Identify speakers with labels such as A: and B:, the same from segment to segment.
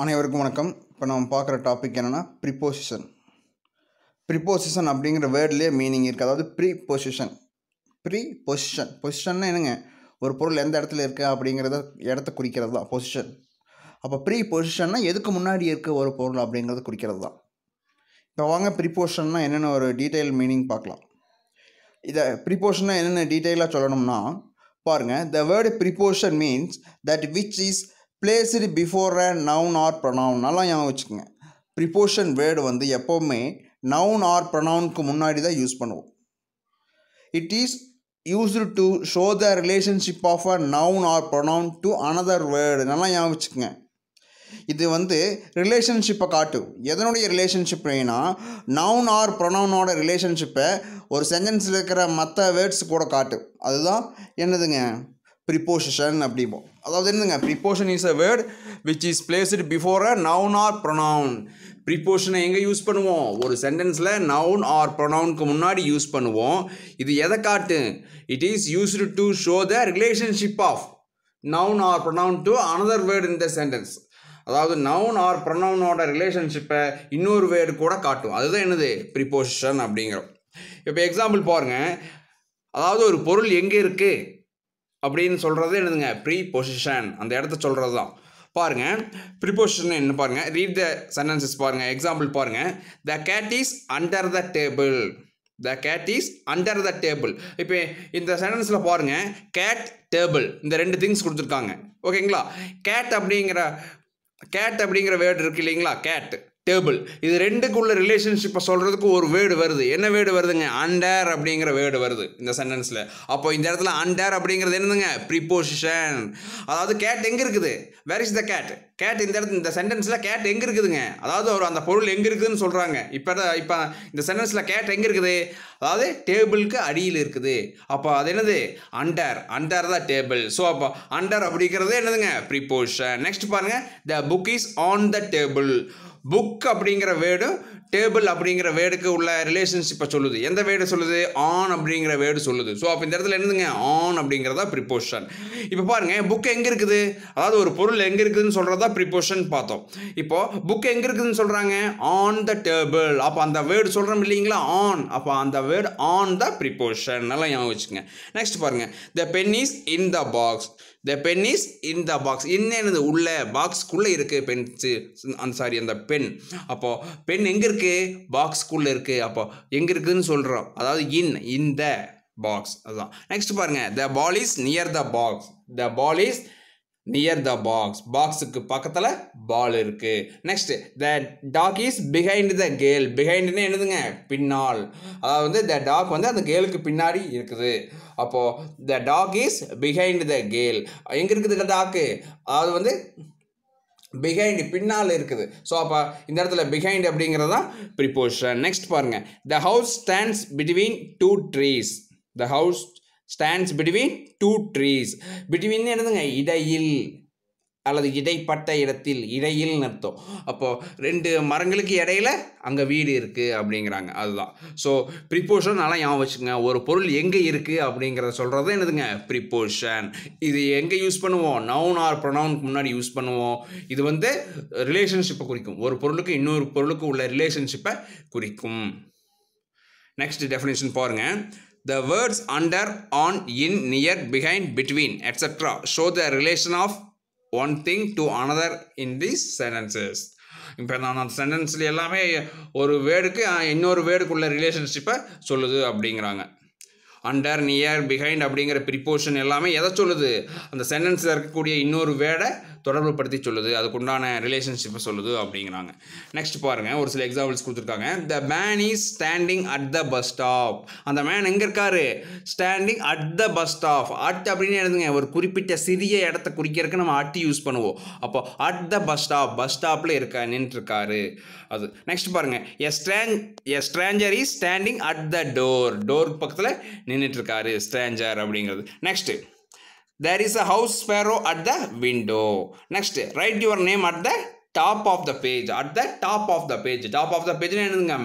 A: அனைவருக்கும் வணக்கம். இப்போ நம்ம பார்க்குற டாபிக் என்னென்னா ப்ரிப்போசிஷன். ப்ரிப்போசிஷன் அப்படிங்கிற வேர்ட்லேயே மீனிங் இருக்குது. அதாவது ப்ரீபொசிஷன். பொசிஷன்னா என்னங்க? ஒரு பொருள் எந்த இடத்துல இருக்குது அப்படிங்கிறத இடத்த குறிக்கிறது தான் பொசிஷன். அப்போ ப்ரீபொசிஷன்னா எதுக்கு முன்னாடி இருக்க ஒரு பொருள் அப்படிங்கிறத குறிக்கிறது தான். இப்போ வாங்க ப்ரிப்போசிஷன்னா என்னென்ன ஒரு டீட்டெயில் மீனிங் பார்க்கலாம். இதை ப்ரிப்போசிஷன்னா என்னென்ன டீட்டெயிலாக சொல்லணும்னா பாருங்கள். த word preposition means that which is placed before a noun or pronoun. நல்லா ஞாபகம் வச்சுக்கோங்க. ப்ரிப்போசிஷன் வேர்டு வந்து எப்போவுமே நவுன் ஆர் ப்ரொனவுனுக்கு முன்னாடி தான் யூஸ் பண்ணுவோம். It is used to show the relationship of a noun or pronoun to another word. நல்லா ஞாபகம் வச்சுக்கோங்க. இது வந்து ரிலேஷன்ஷிப்பை காட்டும். எதனுடைய ரிலேஷன்ஷிப்னா நவுன் ஆர் ப்ரொனவுனோட ரிலேஷன்ஷிப்பை ஒரு சென்டென்ஸில் இருக்கிற மற்ற வேர்ட்ஸ் கூட காட்டும். அதுதான் என்னதுங்க? ப்ரிப்போசிஷன் அப்படிம்போம். அதாவது என்னதுங்க? Preposition is a word which is placed before a noun or pronoun. ப்ரிப்போசிஷனை எங்கே யூஸ் பண்ணுவோம்? ஒரு சென்டென்ஸில் நவுன் ஆர் ப்ரொனவுனுக்கு முன்னாடி யூஸ் பண்ணுவோம். இது எதை காட்டு? It is used to show the relationship of noun or pronoun to another word in the sentence. அதாவது நவுன் ஆர் ப்ரொனவுனோட ரிலேஷன்ஷிப்பை இன்னொரு வேர்டு கூட காட்டும். அதுதான் என்னது? ப்ரிப்போசிஷன் அப்படிங்கிறோம். இப்போ எக்ஸாம்பிள் பாருங்கள். அதாவது ஒரு பொருள் எங்கே இருக்குது அப்படின்னு சொல்கிறது என்னதுங்க? ப்ரீபொசிஷன். அந்த இடத்த சொல்கிறது தான். பாருங்கள், ப்ரிப்போசிஷன் என்ன பாருங்கள். ரீட் த சென்டென்சஸ் பாருங்கள். எக்ஸாம்பிள் பாருங்கள். The cat is under the table. The cat is under the table. இப்போ இந்த சென்டென்ஸில் பாருங்கள், கேட், டேபிள், இந்த ரெண்டு திங்ஸ் கொடுத்துருக்காங்க. ஓகேங்களா? கேட் அப்படிங்கிற வேர்டு இருக்குது இல்லைங்களா? கேட், டேபிள், இது ரெண்டுக்குள்ள ரிலேஷன்ஷிப்பை சொல்கிறதுக்கு ஒரு வேர்டு வருது. என்ன வேர்டு வருதுங்க? அண்டர் அப்படிங்கிற வேர்டு வருது இந்த சென்டென்ஸில். அப்போ இந்த இடத்துல அண்டர் அப்படிங்கிறது என்னதுங்க? ப்ரிப்போசிஷன். அதாவது கேட் எங்கே இருக்குது? Where is the cat? Cat இந்த சென்டென்ஸில் கேட் எங்கே இருக்குதுங்க? அதாவது அந்த பொருள் எங்கே இருக்குதுன்னு சொல்கிறாங்க. இப்போ இந்த சென்டென்ஸில் கேட் எங்கே இருக்குது? அதாவது டேபிளுக்கு அடியில் இருக்குது. அப்போ அது என்னது? Under the table. ஸோ அப்போ அண்டர் அப்படிங்கிறது என்னதுங்க? ப்ரிப்போசிஷன். நெக்ஸ்ட் பாருங்கள். The book is on the table. Book அப்படிங்கிற வேர்டு டேபிள் அப்படிங்கிற வேர்டுக்கு உள்ள ரிலேஷன்ஷிப்பை சொல்லுது. எந்த வேர்டு சொல்லுது? ஆன் அப்படிங்கிற வேர்டு சொல்லுது. ஸோ அப்போ இந்த இடத்துல என்னதுங்க? ஆன் அப்படிங்கிறதா ப்ரிப்போசிஷன். இப்போ பாருங்கள், புக் எங்கே இருக்குது? அதாவது ஒரு பொருள் எங்கே இருக்குதுன்னு சொல்கிறதா ப்ரிப்போசிஷன் பார்த்தோம். இப்போது புக் எங்கே இருக்குதுன்னு சொல்கிறாங்க? On the table. அப்போ அந்த வேர்டு சொல்கிறோம் இல்லைங்களா? ஆன். அப்போ அந்த வேர்டு ஆன் த ப்ரிப்போசிஷன். நல்லா ஞாபகம் வச்சுங்க. நெக்ஸ்ட் பாருங்கள். The pen is in the box. The pen is in the box. என்னது? உள்ள பாக்ஸ்க்குள்ளே இருக்குது பென்ஸு. அந்த பென். அப்போது பென் எங்கே இருக்குது? பாக்ஸ்க்குள்ளே இருக்குது. அப்போ எங்கே இருக்குதுன்னு சொல்கிறோம். அதாவது இன் த பாக்ஸ். அதுதான். நெக்ஸ்ட் பாருங்கள். The ball is near the box. The ball is near the box. பாக்ஸுக்கு பக்கத்தில் பால் இருக்கு. Next, the dog is behind the gale. பிஹைண்ட்னு என்னதுங்க? பின்னால். அதாவது த டாக் வந்து அந்த கேலுக்கு பின்னாடி இருக்குது. அப்போ the dog is behind the gale. எங்கே இருக்குது த டாக்கு? அதாவது வந்து பிஹைண்ட், பின்னால் இருக்குது. ஸோ அப்போ இந்த இடத்துல பிஹைண்ட் அப்படிங்கிறது தான் ப்ரிப்போசிஷன். நெக்ஸ்ட் பாருங்க. The house stands between two trees. The house stands between two trees. Between என்னதுங்க? இடையில் அல்லது இடைப்பட்ட இடத்தில், இடையில் அர்த்தம். அப்போது ரெண்டு மரங்களுக்கு இடையில அங்கே வீடு இருக்குது அப்படிங்கிறாங்க. அதுதான். ஸோ ப்ரிப்போசிஷன் நல்லா ஞாபகம் வச்சுக்கோங்க. ஒரு பொருள் எங்கே இருக்குது அப்படிங்கிறத சொல்கிறது என்னதுங்க? ப்ரிப்போசிஷன். இது எங்கே யூஸ் பண்ணுவோம்? நவுன் ஆர் ப்ரொனவுனுக்கு முன்னாடி யூஸ் பண்ணுவோம். இது வந்து ரிலேஷன்ஷிப்பை குறிக்கும். ஒரு பொருளுக்கு இன்னொரு பொருளுக்கு உள்ள ரிலேஷன்ஷிப்பை குறிக்கும். நெக்ஸ்ட் டெஃபினேஷன் பாருங்கள். The words under, on, in, near, behind, between, etc. show the relation of one thing to another in these sentences. இப்போ நான் அந்த சென்டென்ஸில் எல்லாமே ஒரு வேர்டுக்கு இன்னொரு வேர்டுக்குள்ள ரிலேஷன்ஷிப்பை சொல்லுது அப்படிங்கிறாங்க. அண்டர், நியர், பிஹைண்ட் அப்படிங்கிற ப்ரிப்போசிஷன் எல்லாமே எதை சொல்லுது? அந்த சென்டென்ஸில் இருக்கக்கூடிய இன்னொரு வேர்டை தொடர்பு படுத்தி சொல்லுது. அதுக்குண்டான ரிலேஷன்ஷிப்பை சொல்லுது அப்படிங்கிறாங்க. நெக்ஸ்ட் பாருங்கள். ஒரு சில எக்ஸாம்பிள்ஸ் கொடுத்துருக்காங்க. The man is standing at the bus stop. அந்த மேன் எங்கே இருக்காரு? Standing at the bus stop. At அப்படின்னு எழுதுங்க. ஒரு குறிப்பிட்ட சிறிய இடத்த குறிக்கிறதுக்கு நம்ம அட் யூஸ் பண்ணுவோம். அப்போ at the bus stop, bus ஸ்டாப்பில் நின்றுருக்காரு. அது. நெக்ஸ்ட் பாருங்கள். A stranger is standing at the door. டோருக்கு பக்கத்தில் நின்றுட்டுருக்காரு ஸ்ட்ரேஞ்சர் அப்படிங்கிறது. Next, there is a house sparrow at the window. Next, write your name at the
B: top of the page, at the top of the page. Top of the பேஜ்னா என்னதுங்க,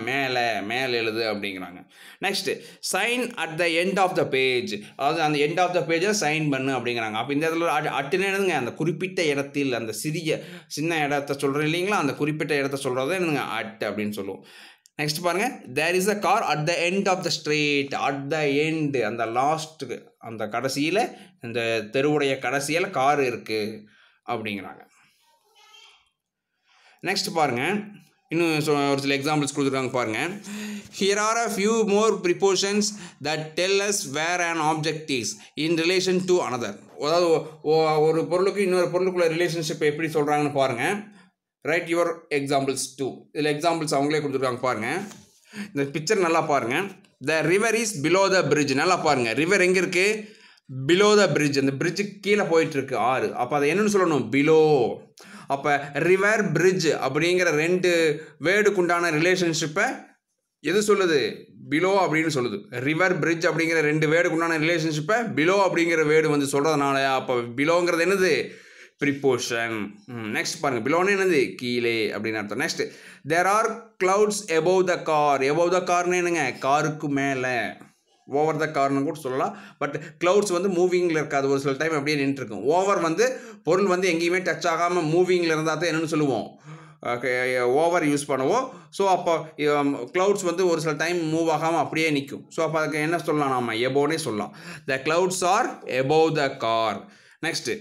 B: மேலே எழுது அப்படிங்கிறாங்க. Next sign at the end of the page, அதாவது அந்த end of த பேஜை sign பண்ணு அப்படிங்கிறாங்க. அப்போ இந்த இடத்துல அட்டுன்னு என்னதுங்க, அந்த குறிப்பிட்ட இடத்தில், அந்த சின்ன இடத்த சொல்கிறோம் இல்லைங்களா, அந்த குறிப்பிட்ட இடத்த சொல்கிறது என்னதுங்க அட் அப்படின்னு சொல்லுவோம். நெக்ஸ்ட் பாருங்க, there is a car at the end of the street. At the end, அந்த லாஸ்ட்டுக்கு, அந்த கடைசியில், இந்த தெருவுடைய கடைசியில் கார் இருக்கு அப்படிங்கிறாங்க. நெக்ஸ்ட் பாருங்க, இன்னும் ஒரு சில எக்ஸாம்பிள்ஸ் கொடுத்துருக்காங்க பாருங்க. Here are a few more prepositions that tell us where an object is in relation to another. அதாவது ஒரு பொருளுக்கு இன்னொரு பொருளுக்குள்ள ரிலேஷன்ஷிப் எப்படி சொல்றாங்கன்னு பாருங்க. Write your examples too. இதில் எக்ஸாம்பிள்ஸ் அவங்களே கொடுத்துருக்காங்க பாருங்க. இந்த பிக்சர் நல்லா பாருங்க. The river is below the bridge. நல்லா பாருங்க, ரிவர் எங்க இருக்கு, பிலோ த பிரிட்ஜ். அந்த பிரிட்ஜுக்கு கீழே போயிட்டு இருக்கு ஆறு. அப்போ அதை என்னன்னு சொல்லணும், பிலோ. அப்போ ரிவர் பிரிட்ஜ் அப்படிங்கிற ரெண்டு வேர்டுக்கு உண்டான ரிலேஷன்ஷிப்பை எது சொல்லுது, பிலோ அப்படின்னு சொல்லுது. ரிவர் பிரிட்ஜ் அப்படிங்கிற ரெண்டு வேர்டுக்கு உண்டான ரிலேஷன்ஷிப்பை பிலோ அப்படிங்கிற வேர்டு வந்து சொல்கிறதுனால அப்போ பிலோங்கிறது என்னது, ப்ரிப்போஷன். நெக்ஸ்ட் பாருங்க, பிலோன்னு என்னது, கீழே அப்படின்னு அர்த்தம். Next, there are clouds above the car. Above the கார்னு என்னங்க, காருக்கு மேலே, ஓவர் த கார்னு கூட சொல்லலாம். பட் கிளவுட்ஸ் வந்து மூவிங்கில் இருக்காது, ஒரு சில டைம் அப்படியே நின்றுருக்கும். ஓவர் வந்து பொருள் வந்து எங்கேயுமே டச் ஆகாமல் மூவிங்கில் இருந்தால் தான் என்னென்னு சொல்லுவோம், ஓவர் யூஸ் பண்ணுவோம். ஸோ அப்போ கிளவுட்ஸ் வந்து ஒரு சில டைம் மூவ் ஆகாமல் அப்படியே நிற்கும். ஸோ அப்போ அதுக்கு என்ன சொல்லலாம், நம்ம எபோவ்னே சொல்லலாம். The clouds are above the car. Next,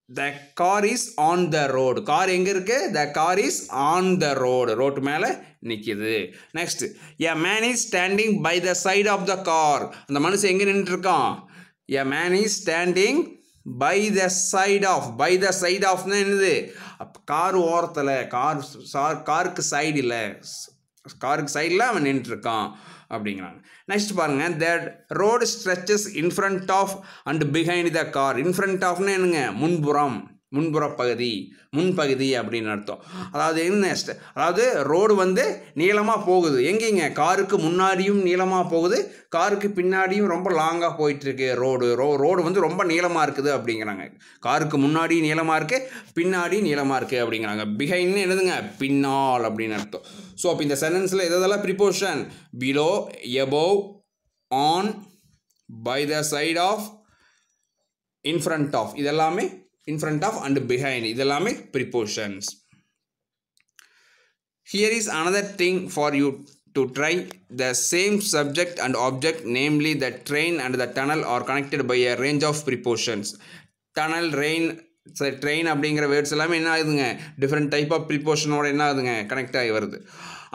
B: the car is on the road. Car எங்கே இருக்குது, the car is on the road, ரோட்டு மேலே நிற்கிது. Next, a man is standing by the side of the car. அந்த மனுஷன் எங்கே நின்றுருக்கான், a man is standing by the side ஆஃப். பை த சைட் ஆஃப்னா என்னது, கார் ஓரத்தில், காருக்கு சைடு இல்லை, காருக்கு சைடில் அவன் நின்றுருக்கான் அப்படிங்கிறாங்க. நெக்ஸ்ட் பாருங்க, that road stretches in front of and behind the car. In front ஆஃப்னு என்னங்க, முன்புற பகுதி, முன்பகுதி அப்படின்னு அர்த்தம். அதாவது என்ன, அதாவது ரோடு வந்து நீளமாக போகுது. எங்கேங்க, காருக்கு முன்னாடியும் நீளமாக போகுது, காருக்கு பின்னாடியும் ரொம்ப லாங்காக போயிட்டுருக்கு. ரோடு வந்து ரொம்ப நீளமாக இருக்குது அப்படிங்கிறாங்க. காருக்கு முன்னாடி நீளமாக இருக்குது, பின்னாடி நீளமாக இருக்குது அப்படிங்கிறாங்க. பிஹைண்ட்னு என்னதுங்க, பின்னால் அப்படின்னு அர்த்தம். ஸோ அப்போ இந்த சென்டென்ஸில் எதெல்லாம் preposition, below, above, on, by the side of, in front of, இதெல்லாமே in front of and behind, இதெல்லாமே prepositions. Here is another thing for you to try. The same subject and object, namely the train and the tunnel, are connected by a range of prepositions. Tunnel, rain, train அப்படிங்கிற words எல்லாமே என்ன ஆகுதுங்க, different type of ப்ரிப்போஷனோட என்ன ஆகுதுங்க, connect ஆகி வருது.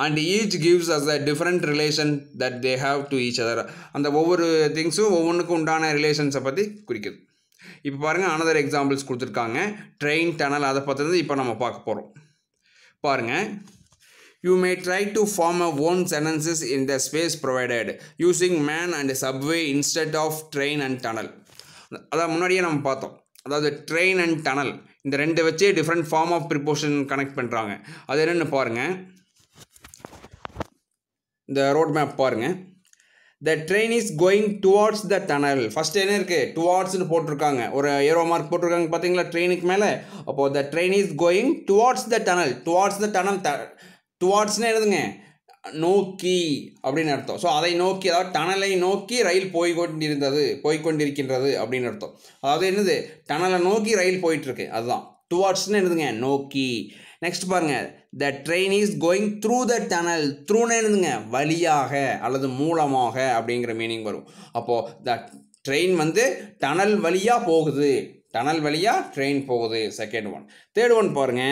B: And each gives us a different relation that they have to each other. அந்த ஒவ்வொரு திங்ஸும் ஒவ்வொன்றுக்கும் உண்டான ரிலேஷன்ஸை பற்றி குறிக்குது. இப்போ பாருங்கள், அனதர் எக்ஸாம்பிள்ஸ் கொடுத்துருக்காங்க. ட்ரெயின், டனல், அதை பற்றி இப்போ நம்ம பார்க்க போகிறோம். பாருங்கள், you may try to form a own sentences in the space provided using man and subway instead of train and tunnel. அதான் முன்னாடியே நம்ம பார்த்தோம். அதாவது ட்ரெயின் அண்ட் டனல் இந்த ரெண்டு வச்சே different form of preposition connect பண்ணுறாங்க. அது என்னென்னு பாருங்கள், இந்த ரோட் மேப் பாருங்கள். The train is going towards the tunnel. First என்ன இருக்குது, டுவார்ட்ஸ்னு போட்டிருக்காங்க, ஒரு ஏரோ மார்க் போட்டிருக்காங்க பார்த்தீங்களா ட்ரெயினுக்கு மேலே. அப்போது the train is going towards the tunnel. டுவார்ட்ஸ்னு எழுதுங்க, நோக்கி அப்படின்னு அர்த்தம். ஸோ அதை நோக்கி, அதாவது டனலை நோக்கி ரயில் போய்கொண்டிருக்கின்றது அப்படின்னு அர்த்தம். அதாவது என்னது, டனலை நோக்கி ரயில் போயிட்டுருக்கு, அதுதான் டுவார்ட்ஸ்னு எழுதுங்க, நோக்கி. நெக்ஸ்ட் பாருங்க, the train is going through the tunnel. த்ரூன்னு எழுதுங்க, வழியாக அல்லது மூலமாக அப்படிங்கிற மீனிங் வரும். அப்போது த ட்ரெயின் வந்து டனல் வழியாக போகுது, டனல் வழியாக ட்ரெயின் போகுது. Second one. தேர்ட் ஒன் பாருங்க,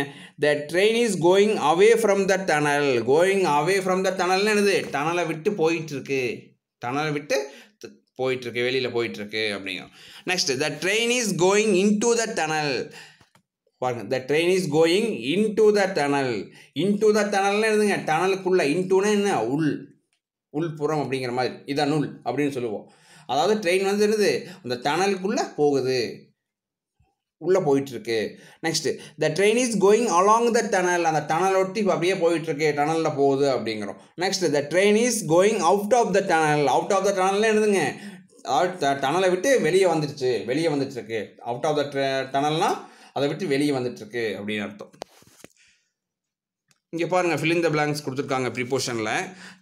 B: the train is going away from the tunnel. Going away from the டனல்னு என்னது, டனலை விட்டு போயிட்டுருக்கு, வெளியில் போயிட்டுருக்கு அப்படிங்க. Next, the train is going into the tunnel. பாருங்க, the train is going into the tunnel. Into the டனல்னு எழுதுங்க, டனலுக்குள்ள. இன்டுனா என்ன, உள்புறம் அப்படிங்கிற மாதிரி, இதான் நுல் அப்படின்னு சொல்லுவோம். அதாவது ட்ரெயின் வந்து என்னது, அந்த டனலுக்குள்ளே போகுது, உள்ளே போயிட்டுருக்கு. Next, the train is going along the tunnel. அந்த டனல் ஒட்டி அப்படியே போயிட்டுருக்கு, டனலில் போகுது அப்படிங்கிறோம். Next, the train is going out of the tunnel. Out of the டனல்னு எழுதுங்க, அதாவது டனலை விட்டு வெளியே வந்துட்டுருக்கு. அவுட் ஆஃப் த டனல்னால் அதை விட்டு வெளியே வந்துட்டுருக்கு அப்படின்னு அர்த்தம். இங்கே பாருங்கள் fill in the blanks கொடுத்துருக்காங்க ப்ரிப்போஷனில்.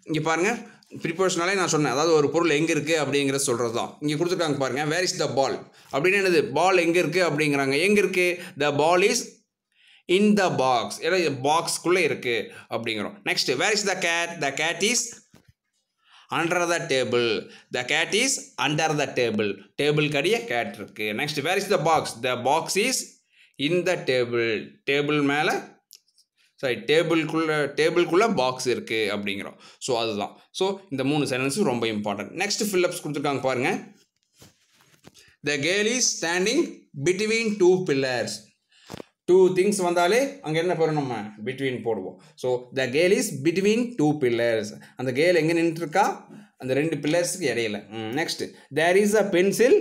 B: இங்கே பாருங்கள் ப்ரிப்போஷனாலே நான் சொன்னேன், அதாவது ஒரு பொருள் எங்கே இருக்குது அப்படிங்கிறத சொல்கிறது தான். இங்கே கொடுத்துருக்காங்க பாருங்கள், வேர் இஸ் த பால் அப்படின்னு என்னது, பால் எங்கே இருக்குது அப்படிங்கிறாங்க. எங்கே இருக்குது, த ball is in the box, ஏன்னா பாக்ஸ்குள்ளே இருக்குது அப்படிங்கிறோம். Next where is the cat, the cat is under the table, the cat is under the table, table கடிய கேட் இருக்குது. Next where is the box, the box is in the table, table மேலே sorry டேபிள்குள்ளே box இருக்குது அப்படிங்கிறோம். So அதுதான். So இந்த 3 சென்டென்ஸும் ரொம்ப important. Next fill-ups கொடுத்துருக்காங்க பாருங்கள். த girl is standing between 2 pillars. 2 things வந்தாலே அங்கே என்ன போகிறோம், நம்ம பிட்வீன் போடுவோம். So the girl is between 2 pillars. அந்த கேர்ள் எங்கே நின்றுருக்கா, அந்த 2 பில்லர்ஸுக்கு இடையில. Next there is a pencil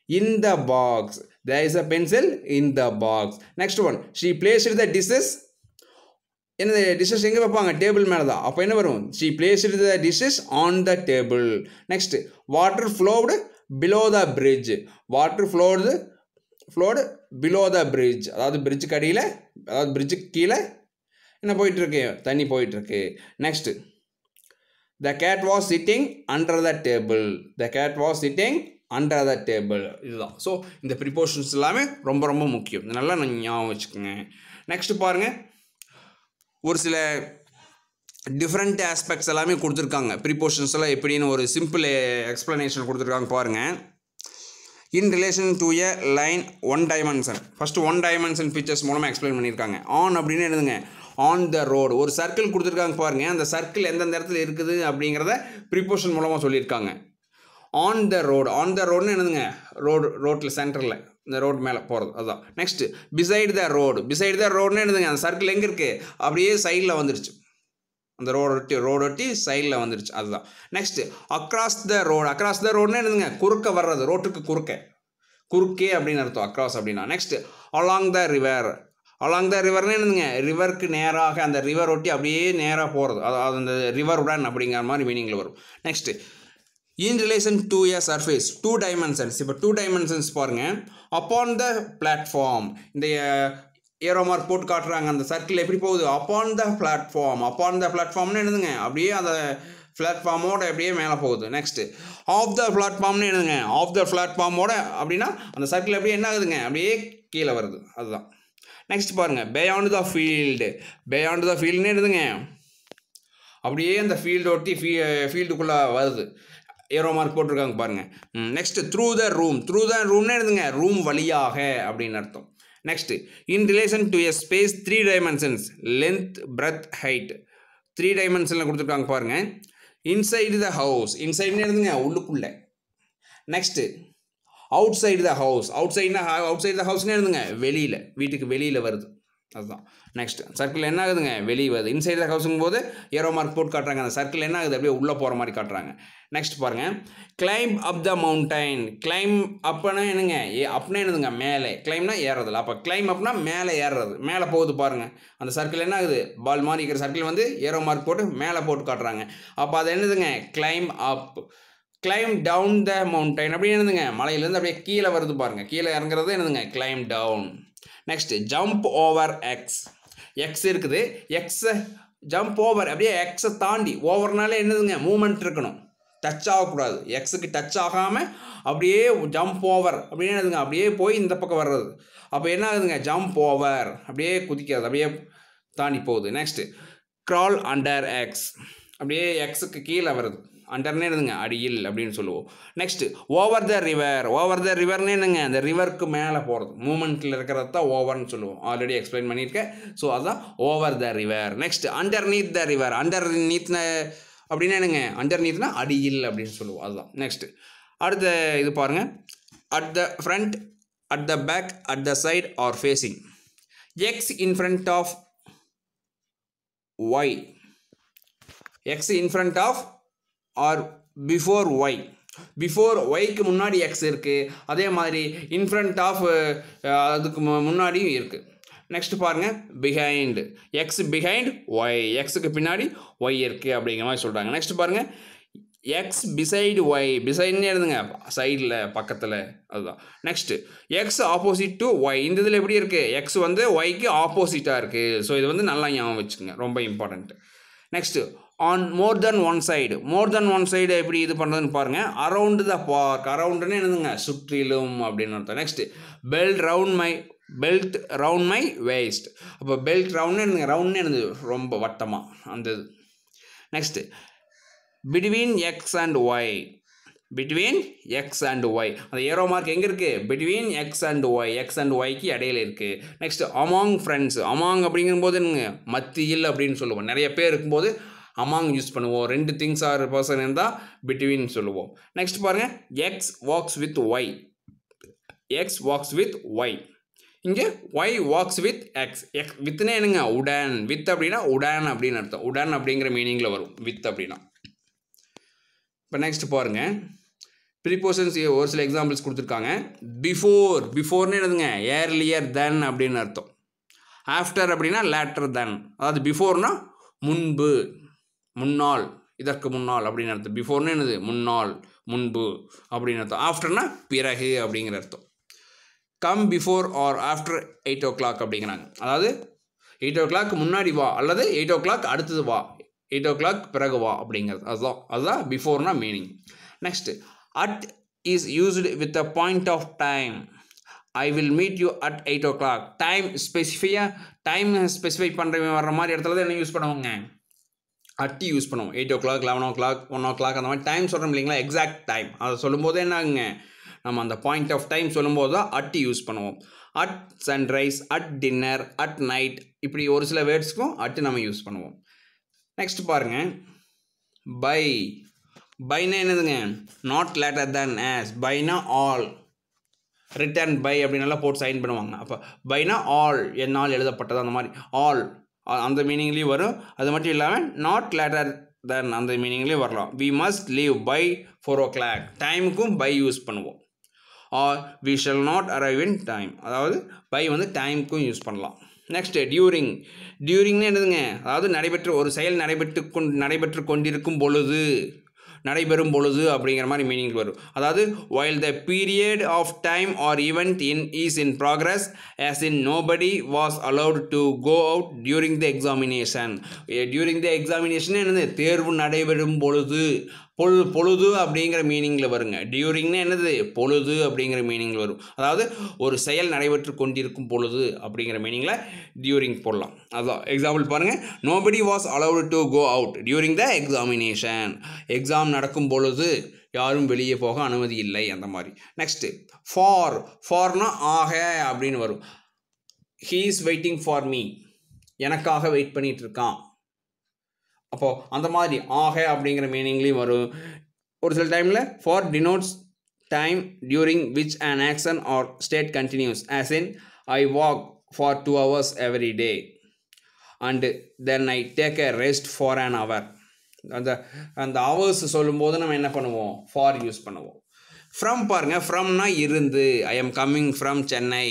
B: in the box, there is a pencil in the box. Next one, she placed the dishes, என்னது டிஷ்ஷஸ் எங்கே வைப்பாங்க, டேபிள் மேலே தான். அப்போ என்ன வரும், she placed the dishes on the table. Next water flowed below the bridge, water flowed below the bridge, அதாவது பிரிட்ஜுக்கு அடியில், அதாவது பிரிட்ஜுக்கு கீழே என்ன போயிட்டுருக்கு, தண்ணி போயிட்டுருக்கு. Next the gate was sitting under the table, the gate was sitting under the table. இதுதான். So இந்த ப்ரிப்போஷன்ஸ் எல்லாமே ரொம்ப ரொம்ப முக்கியம், நல்லா நான் ஞாபகம் வச்சுக்கோங்க. நெக்ஸ்ட்டு பாருங்கள், ஒரு சில டிஃப்ரெண்ட் ஆஸ்பெக்ட்ஸ் எல்லாமே கொடுத்துருக்காங்க. ப்ரிப்போஷன்ஸ் எல்லாம் எப்படின்னு ஒரு சிம்பிள் எக்ஸ்ப்ளனேஷன் கொடுத்துருக்காங்க பாருங்கள். இன் relation to a line 1 dimension, first 1 dimension pictures மூலமாக எக்ஸ்பிளைன் பண்ணியிருக்காங்க. ஆன் அப்படின்னு எழுதுங்க, ஆன் த ரோடு. ஒரு சர்க்கிள் கொடுத்துருக்காங்க பாருங்கள், அந்த சர்க்கிள் எந்தெந்த இடத்துல இருக்குது அப்படிங்கிறத ப்ரிப்போஷன் மூலமாக சொல்லியிருக்காங்க. On the road, on the ரோடுன்னு என்னதுங்க, ரோட்டில் சென்டரில், இந்த ரோடு மேலே போகிறது, அதுதான். நெக்ஸ்ட்டு பிசைடு த ரோடுன்னு என்னதுங்க, அந்த சர்க்கிள் எங்கே இருக்குது, அப்படியே சைடில் வந்துருச்சு, அந்த ரோடு ஒட்டி சைடில் வந்துருச்சு, அதுதான். நெக்ஸ்ட்டு அக்ராஸ் த ரோடுன்னு என்னதுங்க, குறுக்க வர்றது, ரோட்டுக்கு குறுக்கே அப்படின்னு அர்த்தம் அக்ராஸ் அப்படின்னா. நெக்ஸ்ட்டு அலாங் த ரிவர்னு என்னதுங்க, ரிவருக்கு நேராக, அந்த ரிவர் ஒட்டி அப்படியே நேராக போகிறது, அதாவது அந்த ரிவருடன் அப்படிங்கிற மாதிரி மீனிங்கில் வரும். Next in relation to a surface 2 dimensions. இப்போ 2 dimensions பாருங்கள். அப்பான் த பிளாட்ஃபார்ம், இந்த ஏரோ மார்க் போட்டு காட்டுறாங்க, அந்த சர்க்கிள் எப்படி போகுது, அப்பான் த பிளாட்ஃபார்ம்னு என்னதுங்க, அப்படியே அந்த பிளாட்ஃபார்மோட அப்படியே மேலே போகுது. நெக்ஸ்ட்டு ஆஃப் த பிளாட்ஃபார்ம்னு என்னதுங்க, ஆஃப் த பிளாட்ஃபார்மோட அப்படின்னா அந்த சர்க்கிள் அப்படியே என்ன ஆகுதுங்க, அப்படியே கீழே வருது, அதுதான். நெக்ஸ்ட் பாருங்கள், பியாண்ட் த ஃபீல்டுன்னு என்னதுங்க, அப்படியே அந்த ஃபீல்டு ஒட்டி ஃபீல்டுக்குள்ளே வருது, ஏரோ மார்க் போட்டிருக்காங்க பாருங்கள். நெக்ஸ்ட் த்ரூ த ரூம்னு எழுதுங்க, ரூம் வழியாக அப்படின்னு அர்த்தம். Next in relation to a space 3 dimensions, length breadth height 3 dimensionல கொடுத்துருக்காங்க பாருங்கள். இன்சைடு த இன்சைடுன்னு எழுதுங்க, உள்ளுக்குள்ளே. நெக்ஸ்ட்டு அவுட் சைடு த ஹவுஸ்னு எழுதுங்க, வெளியில், வீட்டுக்கு வெளியில் வருது, அதுதான். நெக்ஸ்ட் சர்க்கிள் என்ன ஆகுதுங்க, வெளியே வருது. இன்சைடு த ஹவுஸுங்கும் போது ஏரோ மார்க் போட்டு காட்டுறாங்க, அந்த சர்க்கிள் என்ன ஆகுது, அப்படியே உள்ளே போகிற மாதிரி காட்டுறாங்க. நெக்ஸ்ட் பாருங்கள், climb up the mountain. Climb அப்னா என்னங்க, அப்னா என்னதுங்க, மேலே. கிளைம்னா ஏறுறதுல, அப்போ கிளைம் அப்னா மேலே ஏறுறது, மேலே போகுது பாருங்கள். அந்த சர்க்கிள் என்ன ஆகுது, பால் மாதிரி இருக்கிற சர்க்கிள் வந்து ஏரோ மார்க் போட்டு மேலே போட்டு காட்டுறாங்க. அப்போ அது என்னதுங்க, climb up. Climb down the mountain அப்படின்னு என்னதுங்க, மலையிலேருந்து அப்படியே கீழே வருது பாருங்கள், கீழே இறங்குறது என்னதுங்க, climb down. Next jump over X இருக்குது, எக்ஸை ஜம்ப் ஓவர், அப்படியே எக்ஸை தாண்டி, ஓவர்னாலே என்னதுங்க, மூமெண்ட் இருக்கணும், டச் ஆகக்கூடாது, எக்ஸுக்கு டச் ஆகாமல் அப்படியே ஜம்ப் ஓவர் அப்படின்னு என்னதுங்க, அப்படியே போய் இந்த பக்கம் வர்றது. அப்போ என்ன ஆகுதுங்க, ஜம்ப் ஓவர், அப்படியே குதிக்கிறது, அப்படியே தாண்டி போகுது. நெக்ஸ்ட்டு க்ரால் அண்டர் எக்ஸ், அப்படியே எக்ஸுக்கு கீழே வருது, அண்டர்னே என்னதுங்க, அடியில் அப்படின்னு சொல்லுவோம். நெக்ஸ்ட்டு ஓவர் த ரிவர்னு என்னங்க, அந்த ரிவருக்கு மேலே போகிறது, மூமெண்ட்டில் இருக்கிறது தான் ஓவர்னு சொல்லுவோம், ஆல்ரெடி எக்ஸ்பிளைன் பண்ணியிருக்கேன். ஸோ அதுதான் over the river. Next underneath the river, அண்டர்நீத்ன அப்படின்னா என்னங்க, அண்டர்நீத்னா அடியில் அப்படின்னு சொல்லுவோம், அதுதான். நெக்ஸ்ட்டு அடுத்த இது பாருங்கள், at the front, at the back, at the side or facing. X in front of Y, X in front of or before Y, before ஒய்க்கு முன்னாடி எக்ஸ் இருக்குது, அதே மாதிரி இன்ஃப்ரண்ட் ஆஃப் அதுக்கு முன்னாடியும் இருக்குது. நெக்ஸ்ட் பாருங்கள், பிஹைண்ட், எக்ஸ் பிஹைண்ட் ஒய், எக்ஸுக்கு பின்னாடி ஒய் இருக்குது அப்படிங்கிற மாதிரி சொல்கிறாங்க. நெக்ஸ்ட் பாருங்கள், எக்ஸ் பிசைடு ஒய், பிசைட்னு எழுதுங்க சைடில் பக்கத்தில், அதுதான். Next X opposite to Y, இந்த இதில் எப்படி இருக்குது, எக்ஸ் வந்து ஒய்க்கு ஆப்போசிட்டாக இருக்குது. ஸோ இது வந்து நல்லா ஞாபகம் வச்சுக்கோங்க, ரொம்ப important. Next on more then one side, more then one side எப்படி இது பண்ணுறதுன்னு பாருங்கள். அரவுண்டு த பார்க், அரவுண்டுன்னு என்னதுங்க சுற்றிலும் அப்படின்னு அர்த்தம். Next belt round my waist, அப்போ பெல்ட் ரவுண்ட்னு என்னங்க, ரவுண்ட்னு என்னது ரொம்ப வட்டமாக அந்த இது. Next between X and Y, between X and Y, அந்த ஏரோ மார்க் எங்கே இருக்குது, between X and Y, X and ஒய்க்கு இடையில இருக்குது. நெக்ஸ்ட் அமாங் ஃப்ரெண்ட்ஸ், அமாங் அப்படிங்கும்போது என்னங்க மத்தியில் அப்படின்னு சொல்லுவோம். நிறைய பேர் இருக்கும்போது அமாங் யூஸ் பண்ணுவோம். 2 திங்ஸ் ஆர் பர்சன் இருந்தால் பிட்வீன் சொல்லுவோம். நெக்ஸ்ட் பாருங்கள், X walks with Y, X walks with Y, இங்கே Y walks with X, X வித்னே என்னங்க உடன், வித் அப்படின்னா உடன் அப்படின்னு அர்த்தம், உடன் அப்படிங்கிற மீனிங்கில் வரும் வித் அப்படின்னா. இப்போ நெக்ஸ்ட் பாருங்கள், ப்ரீபோஷன்ஸ் ஒரு சில எக்ஸாம்பிள்ஸ் கொடுத்துருக்காங்க. பிஃபோர், பிஃபோர்னு என்னதுங்க ஏர்லியர் தென் அப்படின்னு அர்த்தம். ஆஃப்டர் அப்படின்னா லேட்டர் தென், அதாவது பிஃபோர்னா முன்பு, முன்னாள், இதற்கு முன்னால் அப்படின்னு அர்த்தம். பிஃபோர்னு என்னது முன்னாள், முன்பு அப்படின்னு அர்த்தம். ஆஃப்டர்னா பிறகு அப்படிங்கிற அர்த்தம். Come before or after 8 o'clock அப்படிங்கிறாங்க. அதாவது 8 o'clock முன்னாடி வா அல்லது 8 o'clock அடுத்தது வா, 8 o'clock பிறகு வா அப்படிங்கிறது, அதுதான் பிஃபோர்னா meaning. Next at is used with a point of time. I will meet you at 8 o'clock. Time time specify பண்ணுற வர்ற மாதிரி இடத்துல தான் என்ன யூஸ் பண்ணுவோங்க, அட்டி யூஸ் பண்ணுவோம். 8 o'clock, 11 o'clock, 1 o'clock அந்த மாதிரி டைம் சொல்கிறோம் இல்லைங்களா, எக்ஸாக்ட் டைம். அதை சொல்லும்போது என்ன ஆகுங்க, நம்ம அந்த பாயிண்ட் ஆஃப் டைம் சொல்லும்போது தான் அட்டி யூஸ் பண்ணுவோம். At sunrise, at dinner, at night, இப்படி ஒரு சில வேர்ட்ஸ்க்கும் அட்டு நம்ம யூஸ் பண்ணுவோம். நெக்ஸ்ட் பாருங்கள், பை, பைனா என்னதுங்க நாட் லேட்டர் தேன் ஆஸ், பைனா ஆல், ரிட்டன் பை அப்படின்னால போட்டு சைன் பண்ணுவாங்க. அப்போ பைனா ஆல், என்னால் எழுதப்பட்டது, அந்த மாதிரி ஆல் அந்த மீனிங்லேயும் வரும். அது மட்டும் இல்லாமல் நாட் லேட்டர் தென் அந்த மீனிங்லேயும் வரலாம். We must leave by 4 o'clock, டைமுக்கும் பை யூஸ் பண்ணுவோம். Or we shall not arrive in time, அதாவது பை வந்து டைமுக்கும் யூஸ் பண்ணலாம். நெக்ஸ்ட்டு டியூரிங், டியூரிங்னு என்னதுங்க, அதாவது ஒரு செயல் நடைபெற்று கொண்டிருக்கும் பொழுது, நடைபெறும் பொழுது அப்படிங்கிற மாதிரி மீனிங் வரும். அதாவது while the period of time or event is in progress, as in nobody was allowed to go out during the examination. during the examination என்னது தேர்வு நடைபெறும் பொழுது, பொழுது அப்படிங்கிற மீனிங்கில் வருங்க. டியூரிங்னு என்னது பொழுது அப்படிங்கிற மீனிங்கில் வரும். அதாவது ஒரு செயல் நடைபெற்று கொண்டிருக்கும் பொழுது அப்படிங்கிற மீனிங்கில் டியூரிங் போடலாம். அதுதான் எக்ஸாம்பிள் பாருங்கள், nobody was allowed to go out during the examination, exam நடக்கும் பொழுது யாரும் வெளியே போக அனுமதி இல்லை, அந்த மாதிரி. நெக்ஸ்ட்டு ஃபார்னா ஆக அப்படின்னு வரும். He is waiting for me, எனக்காக வெயிட் பண்ணிகிட்டு இருக்கான். அப்போது அந்த மாதிரி ஆக அப்படிங்கிற மீனிங்லேயும் வரும். ஒரு சில டைமில் for denotes time during which an action or state continues, as in I walk for 2 hours every day and then I take a rest for an hour. அந்த ஹவர்ஸ் சொல்லும்போது நம்ம என்ன பண்ணுவோம், ஃபார் யூஸ் பண்ணுவோம். ஃப்ரம் பாருங்கள், ஃப்ரம்னா இருந்து, I am coming from Chennai,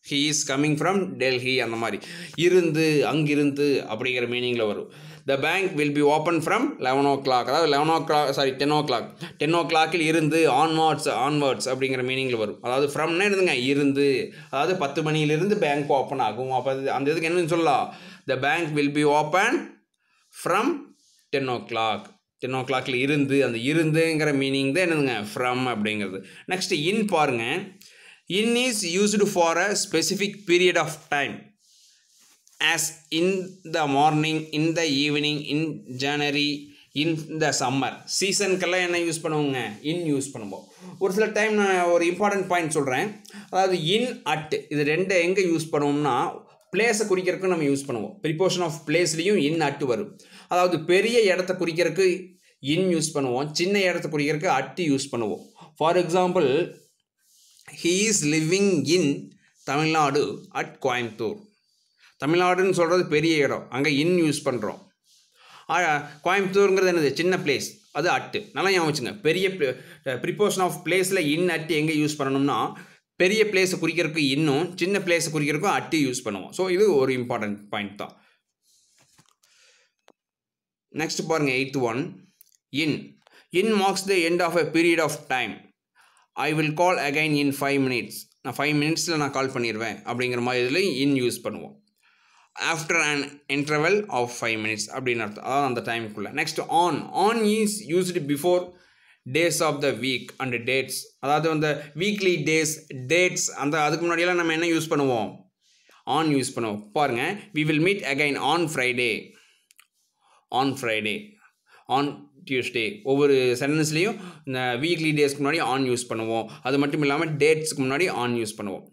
B: he is coming from Delhi, அந்த மாதிரி இருந்து, அங்கிருந்து அப்படிங்கிற மீனிங்கில் வரும். The bank will be open from 11 o'clock, அதாவது 10 o'clock 10 o'clock இருந்து onwards அப்படிங்கிற மீனிங்கில் வரும். அதாவது ஃப்ரம்னா என்னதுங்க இருந்து, அதாவது 10 மணியிலிருந்து பேங்க் ஓப்பன் ஆகும். அப்போ அந்த இதுக்கு என்னன்னு சொல்லலாம், the bank will be open from 10 o'clock, 10 o'clock இருந்து, அந்த இருந்துங்கிற மீனிங் தான் என்னதுங்க ஃப்ரம் அப்படிங்கிறது. நெக்ஸ்ட் இன் பாருங்க, in is used for a specific period of time, as in the morning, in the evening, in January, in the summer. சீசனுக்கெல்லாம் என்ன use பண்ணுவோங்க, இன் use பண்ணுவோம். ஒரு சில டைம் நான் ஒரு இம்பார்ட்டன்ட் பாயிண்ட் சொல்கிறேன். அதாவது இன் அட், இது ரெண்டு எங்கே யூஸ் பண்ணுவோம்னா பிளேஸை குறிக்கிறதுக்கு நம்ம யூஸ் பண்ணுவோம். ப்ரிப்போஷன் ஆஃப் பிளேஸ்லேயும் இன் அட்டு வரும். அதாவது பெரிய இடத்த குறிக்கிறதுக்கு இன் யூஸ் பண்ணுவோம், சின்ன இடத்த குறிக்கிறதுக்கு அட்டு யூஸ் பண்ணுவோம். For example, he is living in Tamil Nadu at Coimbatore. தமிழ்நாடுன்னு சொல்கிறது பெரிய இடம், அங்கே இன் யூஸ் பண்ணுறோம். கோயம்புத்தூருங்கிறது என்னது சின்ன பிளேஸ், அது அட்டு. நல்லா ஞாபகம் வச்சுங்க, பெரிய ப்ரிப்போஷன் ஆஃப் பிளேஸில் இன் அட்டு எங்கே யூஸ் பண்ணணும்னா பெரிய பிளேஸை குறிக்கிறதுக்கு இன்னும், சின்ன பிளேஸை குறிக்கிறதுக்கும் அட்டு யூஸ் பண்ணுவோம். ஸோ இது ஒரு இம்பார்ட்டன்ட் பாயிண்ட் தான். நெக்ஸ்ட் பாருங்கள், 8th one, in. in marks the end of a period of time. I will call again in 5 minutes. நான் 5 மினிட்ஸில் நான் கால் பண்ணிடுவேன் அப்படிங்கிற மாதிரி இதில் இன் யூஸ் பண்ணுவோம். After an interval of 5 minutes அப்படின்னு அர்த்தம், அதாவது அந்த டைமுக்குள்ளே. Next on is used before days of the week and dates, அதாவது அந்த வீக்லி டேட்ஸ் அதுக்கு முன்னாடியெல்லாம் நம்ம என்ன யூஸ் பண்ணுவோம், ஆன் யூஸ் பண்ணுவோம். பாருங்கள், we will meet again on Friday, on Tuesday. ஒவ்வொரு சென்டென்ஸ்லேயும் இந்த வீக்லி டேஸ்க்கு முன்னாடி ஆன் யூஸ் பண்ணுவோம். அது மட்டும் இல்லாமல் டேட்ஸ்க்கு முன்னாடி ஆன் யூஸ் பண்ணுவோம்.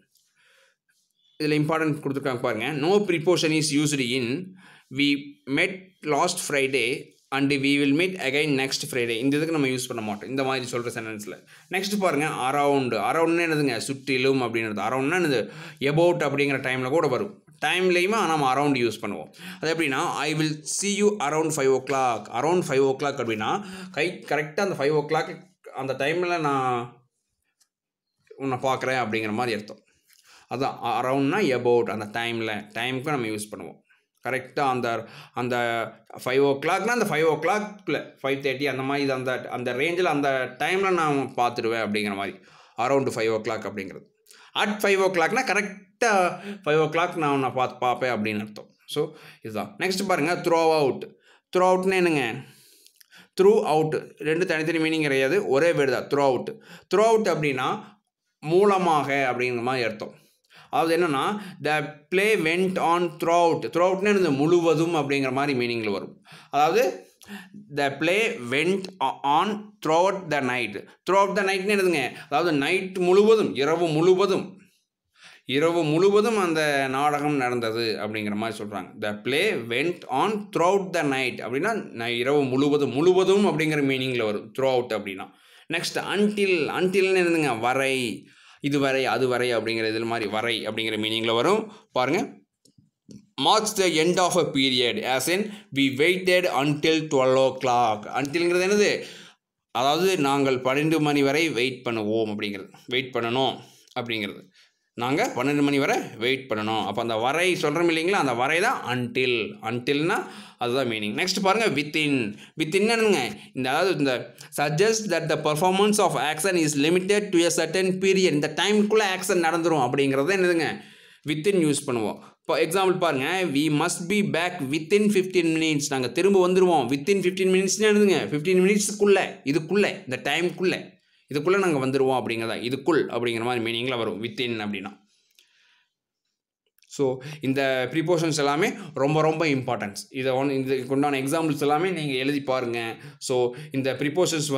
B: இதில் இம்பார்ட்டன்ட் கொடுத்துருக்காங்க பாருங்கள். No preposition is used in we met last Friday and we will meet again next Friday. இந்த இதுக்கு நம்ம யூஸ் பண்ண மாட்டோம் இந்த மாதிரி சொல்கிற சென்டென்ஸில். நெக்ஸ்ட் பாருங்கள், அரவுண்ட்னு என்னதுங்க, சுற்றிலும் அப்படின்றது. அரவுண்ட்னா என்னது, எபவுட் அப்படிங்கிற டைமில் கூட வரும், டைம்லேயுமே நம்ம அரவுண்ட் யூஸ் பண்ணுவோம். அது எப்படின்னா, I will see you around 5 o'clock. Around 5 o'clock அப்படின்னா கரெக்டாக அந்த 5 o'clock அந்த டைமில் நான் உன்னை பார்க்குறேன் அப்படிங்கிற மாதிரி அர்த்தம். அதுதான் அரவுண்ட்னா எபவுட், அந்த டைமுக்கு நம்ம யூஸ் பண்ணுவோம். கரெக்டாக அந்த 5 o'clockனா அந்த 5 o'clockல 5:30 அந்த மாதிரி இது அந்த ரேஞ்சில் அந்த டைமில் நான் பார்த்துடுவேன் அப்படிங்கிற மாதிரி அரவுண்டு 5 o'clock அப்படிங்கிறது. அட் 5 o'clockனா கரெக்டாக 5 o'clock நான் பார்ப்பேன் அப்படின்னு அர்த்தம். ஸோ இதுதான். நெக்ஸ்ட் பாருங்கள், த்ரோ அவுட்னு என்னங்க, த்ரூ அவுட் ரெண்டு தனித்தனி மீனிங் கிடையாது, ஒரே வேர்டு தான், த்ரோ அவுட் அப்படின்னா மூலமாக அப்படிங்கிற மாதிரி அர்த்தம். அதாவது என்னென்னா, the play went on through அவுட்னு என்னது, முழுவதும் அப்படிங்கிற மாதிரி மீனிங்கில் வரும். அதாவது the play went on throughout the நைட்னு என்னதுங்க, அதாவது நைட் முழுவதும், இரவு முழுவதும் அந்த நாடகம் நடந்தது அப்படிங்கிற மாதிரி சொல்கிறாங்க. த play went on throughout the night அப்படின்னா இரவு முழுவதும் அப்படிங்கிற மீனிங்கில் வரும் த்ரூ அவுட் அப்படின்னா. நெக்ஸ்ட் அன்டில்னு என்னதுங்க, வரை, இதுவரை அதுவரை அப்படிங்கிற இதில் மாதிரி வரை அப்படிங்கிற மீனிங்கில் வரும். பாருங்கள், marks the end of a period as in we waited until 12 o'clock. untilங்கிறது என்னது, அதாவது நாங்கள் 12 மணி வரை வெயிட் பண்ணணும் அப்படிங்கிறது. நாங்கள் 12 மணி வரை வெயிட் பண்ணணும். அப்போ அந்த வரை சொல்கிறோம் இல்லைங்களா, அந்த வரை தான் அன்டில்னா அதுதான் மீனிங். நெக்ஸ்ட் பாருங்கள், வித்தின் என்னங்க, அதாவது இந்த suggest that the performance of action is limited to a certain period. இந்த டைமுக்குள்ளே ஆக்ஷன் நடந்துடும் அப்படிங்கிறத என்னதுங்க, வித்தின் யூஸ் பண்ணுவோம். இப்போ எக்ஸாம்பிள் பாருங்கள், we must be back within 15 minutes. நாங்கள் திரும்ப வந்துடுவோம் வித்தின் 15 minutesனு என்னதுங்க, 15 minutesக்குள்ளே, இந்த டைமுக்குள்ளே, இதுக்குள்ளே நாங்கள் வந்துடுவோம் அப்படிங்கிறதா, இதுக்குள் அப்படிங்கிற மாதிரி மீனிங்கில் வரும் வித்தின் அப்படின்னா. ஸோ இந்த ப்ரிப்போஷன்ஸ் எல்லாமே ரொம்ப இம்பார்ட்டன்ஸ். இதுக்கு உண்டான எக்ஸாம்பிள்ஸ் எல்லாமே நீங்கள் எழுதி பாருங்கள். ஸோ இந்த ப்ரிப்போஷன்ஸ்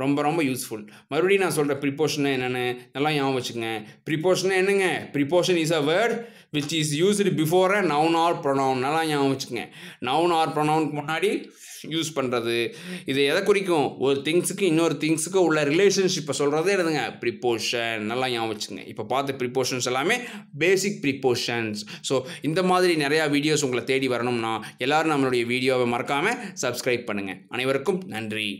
B: ரொம்ப யூஸ்ஃபுல். மறுபடியும் நான் சொல்கிற ப்ரிப்போஷன் என்னென்னு நல்லா ஞாபகம் வச்சுக்கோங்க. ப்ரிப்போஷன் என்னங்க, preposition is a word which is used before a noun or pronoun. நல்லா ஞாபகம் வச்சுக்கோங்க. நவுன் ஆர் ப்ரொனவுனுக்கு முன்னாடி யூஸ் பண்ணுறது. இது எதை குறிக்கும், ஒரு திங்ஸுக்கு இன்னொரு திங்ஸுக்கு உள்ள ரிலேஷன்ஷிப்பை சொல்கிறதே என்னதுங்க, ப்ரிப்போஷன். நல்லா ஞாபகம் வச்சுக்கோங்க. இப்போ பார்த்த ப்ரிப்போஷன்ஸ் எல்லாமே பேசிக் ப்ரிப்போஷன்ஸ். ஸோ இந்த மாதிரி நிறையா வீடியோஸ் உங்களை தேடி வரணும்னா எல்லோரும் நம்மளுடைய வீடியோவை மறக்காமல் சப்ஸ்கிரைப் பண்ணுங்கள். அனைவருக்கும் நன்றி.